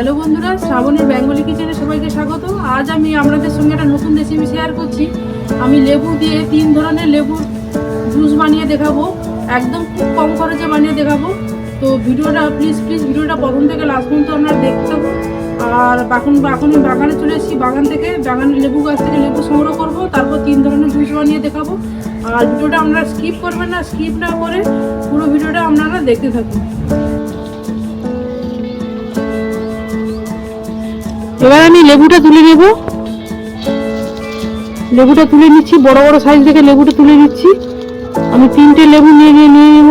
Hello বন্ধুরা, শ্রাবণীর Bengali কিচেনে সবাইকে স্বাগত। আজ আমি আপনাদের সঙ্গে একটা নতুন রেসিপি শেয়ার করছি। আমি লেবু দিয়ে 3 ধরনের লেবুর জুস বানিয়ে দেখাবো, একদম খুব কম খরচে বানিয়ে দেখাবো। তো ভিডিওটা প্লিজ ভিডিওটা প্রথম থেকে লাস্ট পর্যন্ত আপনারা দেখতে থাকুন। আর এখন আমি বাগানে চলে এসেছি, বাগানের লেবু গাছ থেকে লেবু সংগ্রহ করব, তারপর 3 ধরনের জুস বানিয়ে দেখাবো। আর ভিডিওটা আপনারা স্কিপ করবেন না, স্কিপ না করে পুরো ভিডিওটা আপনারা দেখতে থাকুন। এবার আমি লেবুটা তুলে নেব। লেবুটা তুলে নিচ্ছি, বড় বড় সাইজ থেকে লেবুটা তুলে নিচ্ছি। আমি 3টে লেবু নিয়ে নেব।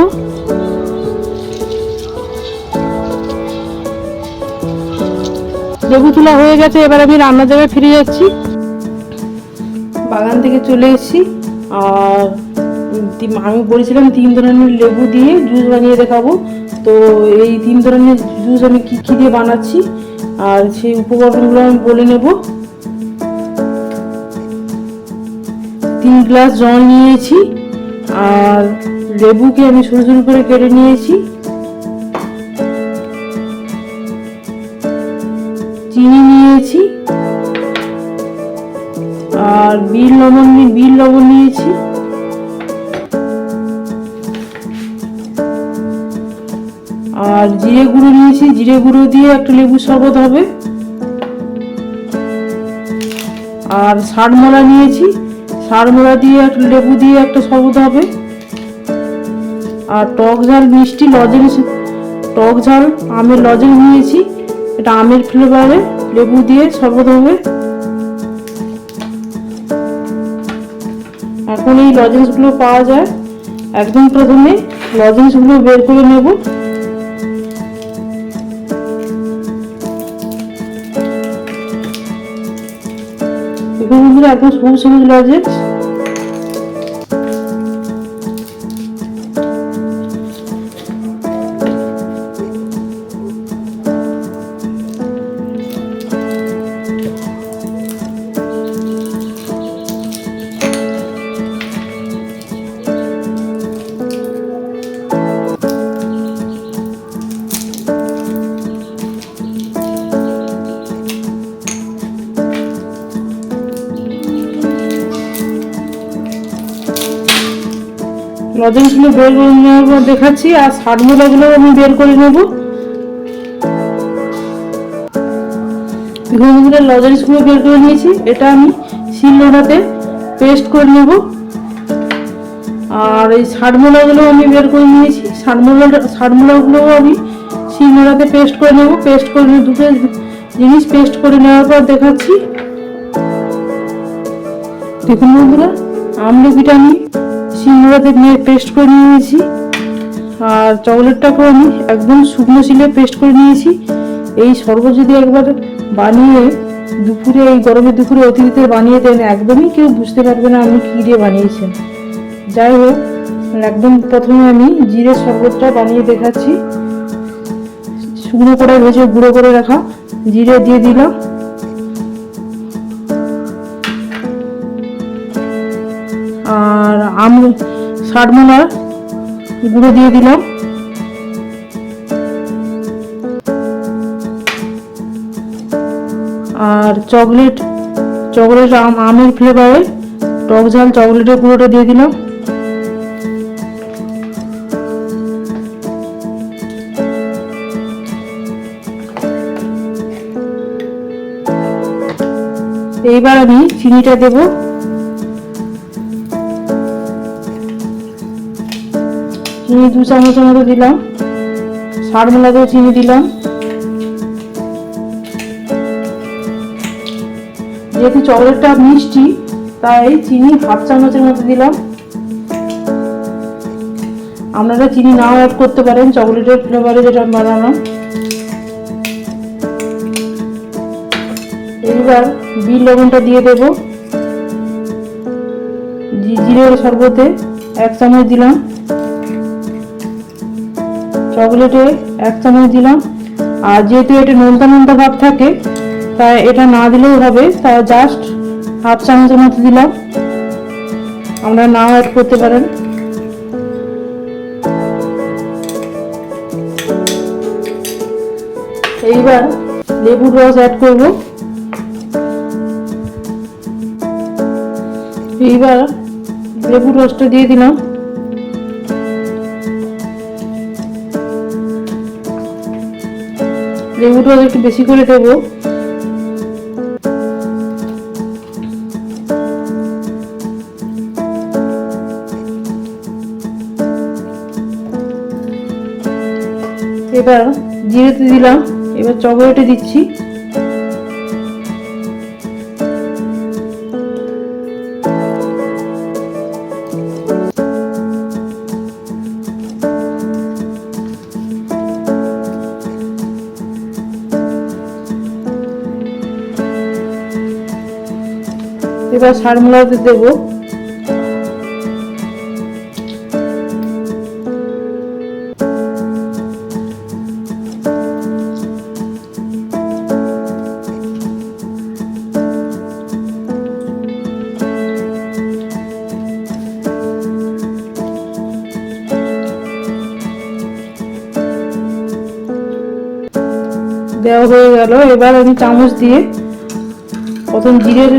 লেবু তোলা হয়ে গেছে, এবার আমি রান্নার জায়গায় ফিরে যাচ্ছি। বাগান থেকে চলে এসেছি। আর আমি বলেছিলাম 3 ধরনের লেবু দিয়ে জুস বানিয়ে দেখাবো। তো এই 3 ধরনের জুস আমি কি দিয়ে বানাচ্ছি আর সেই উপকরণগুলো আমি বলে নেব। 3 গ্লাস জল নিয়েছি, আর লেবুকে আমি সরু সরু করে কেটে নিয়েছি। চিনি নিয়েছি, আর বিট লবণ নিয়েছি। আর জিরে গুঁড়ো নিয়েছি, জিরে গুঁড়ো দিয়ে একটা লেবুর শরবত হবে। আর ষাটমলা নিয়েছি, ষাটমলা দিয়ে একটা লেবু দিয়ে একটা শরবত হবে। আর টক ঝাল মিষ্টি লজেন্স, টক ঝাল আমের লজেন্স নিয়েছি, এটা আমের ফ্লেভারে লেবু দিয়ে শরবত হবে। এখন এই লজেন্সগুলো পাওয়া যায়। একদম প্রথমে লজেন্সগুলো বের করে নেব। একদম সবুজ সবুজ লজেন্স। লজেন্সগুলো বের করে নেওয়ার পর দেখাচ্ছি। আর ষাটমলাগুলো আমি বের করে নেব। লজেন্সগুলো বের করে নিয়েছি, এটা আমি শিলনোড়াতে পেস্ট করে নেব। আর এই ষাটমলাগুলো আমি বের করে নিয়েছি, ষাটমলাগুলোও আমি শিলনোড়াতে পেস্ট করে নেব। পেস্ট করে দুটো জিনিস পেস্ট করে নেওয়ার পর দেখাচ্ছি। দেখুন বন্ধুরা, আমলকিটা আমি শিলনোড়াতে নিয়ে পেস্ট করে নিয়েছি। আর চকলেটটাকেও আমি একদম শুকনো শিলে পেস্ট করে নিয়েছি। এই শরবত যদি একবার বানিয়ে দুপুরে, এই গরমের দুপুরে অতিথিদের বানিয়ে দেন, একদমই কেউ বুঝতে পারবে না আপনি কী দিয়ে বানিয়েছেন। যাই হোক, একদম প্রথমে আমি জিরের শরবতটা বানিয়ে দেখাচ্ছি। শুকনো করে ভেজে গুঁড়ো করে রাখা জিরে দিয়ে দিলাম। আর ষাটমলার গুঁড়ো দিয়ে দিলাম। আর চকলেট আমের ফ্লেভারে টক ঝাল চকলেটের গুঁড়োটা দিয়ে দিলাম। এইবার আমি চিনিটা দেব। চিনি 2 চামচের মতো দিলাম। ষাটমলাতেও চিনি দিলাম। যেহেতু চকলেটটা মিষ্টি, তাই চিনি 1/2 চামচের মতো দিলাম। আপনারা চিনি নাও অ্যাড করতে পারেন, চকলেটের ফ্লেভারে যেটা বানালাম। এইবার বিট লবণটা দিয়ে দেব। জিরের শরবতে 1 চামচ দিলাম, চকলেটে 1 চামচ দিলাম। আর যেহেতু এটা নোনতা ভাব থাকে, তাই এটা না দিলেও হবে, তাই জাস্ট 1/2 চামচের মতো দিলাম। আপনারা নাও অ্যাড করতে পারেন। এইবার লেবুর রস অ্যাড করব। এইবার লেবুর রসটা দিয়ে দিলাম। লেবুর রস একটু বেশি করে দেব। এবার জিরেতে দিলাম, এবার চকলেটে দিচ্ছি। এবার সারমোলাতে দেব। দেওয়া হয়ে গেল। এবার আমি চামচ দিয়ে প্রথম জিরের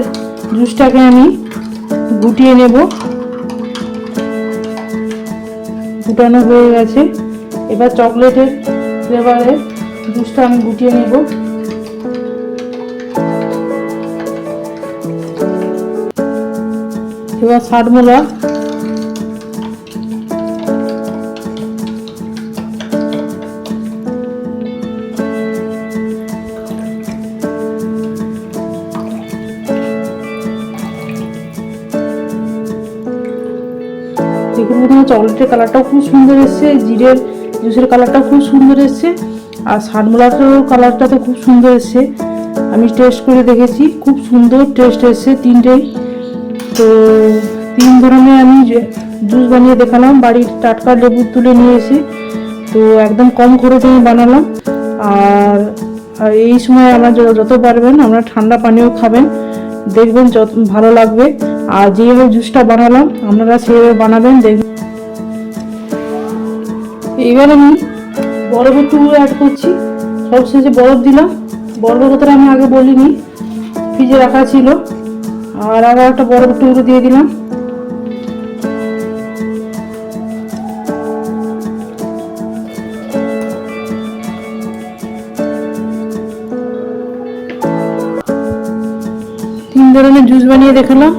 জুসটাকে আমি গুটিয়ে নেব। গুটানো হয়ে গেছে। এবার চকলেটের ফ্লেভারে জুসটা আমি গুটিয়ে নেব। এবার সারমোলা, দেখুন প্রথমে চকলেটের কালারটাও খুব সুন্দর এসছে, জিরের জুসের কালারটাও খুব সুন্দর এসছে, আর সারমোলাটারও কালারটা তো খুব সুন্দর এসছে। আমি টেস্ট করে দেখেছি, খুব সুন্দর টেস্ট এসছে তিনটেই। তো 3 ধরনের আমি জুস বানিয়ে দেখালাম, বাড়ির টাটকা লেবু তুলে নিয়ে এসে। তো একদম কম খরচে আমি বানালাম। আর এই সময় আপনারা যত পারবেন আপনারা ঠান্ডা পানীয় খাবেন, দেখবেন যত ভালো লাগবে। আর যেভাবে জুসটা বানালাম আপনারা সেভাবে বানাবেন, দেখবেন। এবার আমি বরফের টুকরো অ্যাড করছি। সবশেষে বরফ দিলাম। বরফের কথাটা আমি আগে বলিনি, ফ্রিজে রাখা ছিল। আর আবার একটা বরফের টুকরো দিয়ে দিলাম। তিন ধরনের জুস বানিয়ে দেখালাম।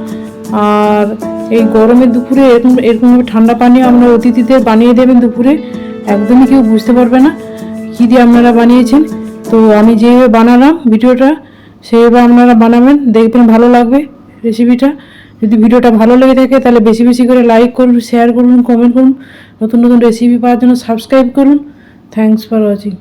আর এই গরমের দুপুরে এরকমভাবে ঠান্ডা পানীয় আপনারা অতিথিদের বানিয়ে দেবেন দুপুরে, একদমই কেউ বুঝতে পারবে না কী দিয়ে আপনারা বানিয়েছেন। তো আমি যেভাবে বানালাম ভিডিওটা, সেভাবে আপনারা বানাবেন, দেখবেন ভালো লাগবে রেসিপিটা। যদি ভিডিওটা ভালো লেগে থাকে তাহলে বেশি বেশি করে লাইক করুন, শেয়ার করুন, কমেন্ট করুন। নতুন নতুন রেসিপি পাওয়ার জন্য সাবস্ক্রাইব করুন। Thanks for watching.